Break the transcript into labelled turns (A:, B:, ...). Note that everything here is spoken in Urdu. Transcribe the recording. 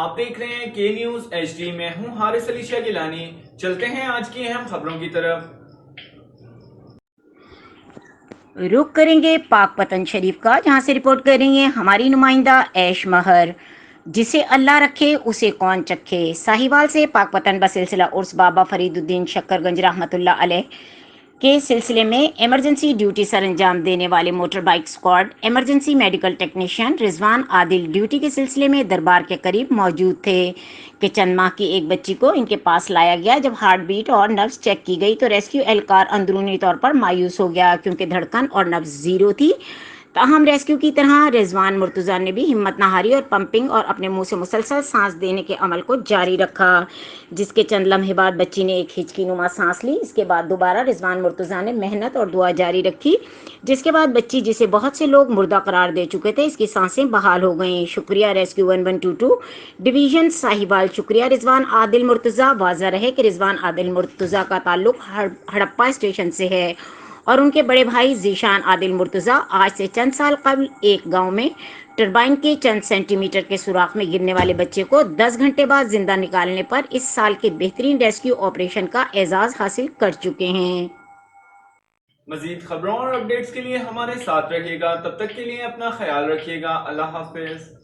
A: آپ دیکھ رہے ہیں کے نیوز ایچ ڈی، میں ہوں حارث علی شاہ گیلانی۔ چلتے ہیں آج کی اہم خبروں کی طرف۔
B: رخ کریں گے پاک پتن شریف کا، جہاں سے رپورٹ کر رہی ہیں ہماری نمائندہ ایش مہر۔ جسے اللہ رکھے اسے کون چکھے، ساہیوال سے پاک پتن بسلسلہ عرس بابا فرید الدین شکر گنج رحمۃ اللہ علیہ کے سلسلے میں ایمرجنسی ڈیوٹی سر انجام دینے والے motor bike squad emergency medical technician Rizwan Adil duty کے سلسلے میں دربار کے قریب موجود تھے کہ چند ماہ کی ایک بچی کو ان کے پاس لایا گیا۔ جب ہارٹ بیٹ اور نبض چیک کی گئی تو ریسکیو اہلکار اندرونی طور پر مایوس ہو گیا، کیونکہ دھڑکن اور نبض زیرو تھی۔ تاہم ریسکیو کی طرح رضوان مرتضیٰ نے بھی ہمت نہ ہاری اور پمپنگ اور اپنے منہ سے مسلسل سانس دینے کے عمل کو جاری رکھا، جس کے چند لمحے بعد بچی نے ایک ہچکی نما سانس لی۔ اس کے بعد دوبارہ رضوان مرتضیٰ نے محنت اور دعا جاری رکھی، جس کے بعد بچی، جسے بہت سے لوگ مردہ قرار دے چکے تھے، اس کی سانسیں بحال ہو گئیں۔ شکریہ ریسکیو 1122 ڈویژن ساہیوال، شکریہ رضوان عادل مرتضیٰ۔ واضح رہے کہ رضوان عادل مرتضیٰ کا تعلق ہڑپا اسٹیشن سے ہے اور ان کے بڑے بھائی ذیشان عادل مرتضیٰ آج سے چند سال قبل ایک گاؤں میں ٹربائن کے چند سینٹی میٹر کے سوراخ میں گرنے والے بچے کو 10 گھنٹے بعد زندہ نکالنے پر اس سال کے بہترین ریسکیو آپریشن کا اعزاز حاصل کر چکے ہیں۔
A: مزید خبروں اور اپڈیٹس کے لیے ہمارے ساتھ رہیے گا، تب تک کے لیے اپنا خیال رکھیے گا۔ اللہ حافظ۔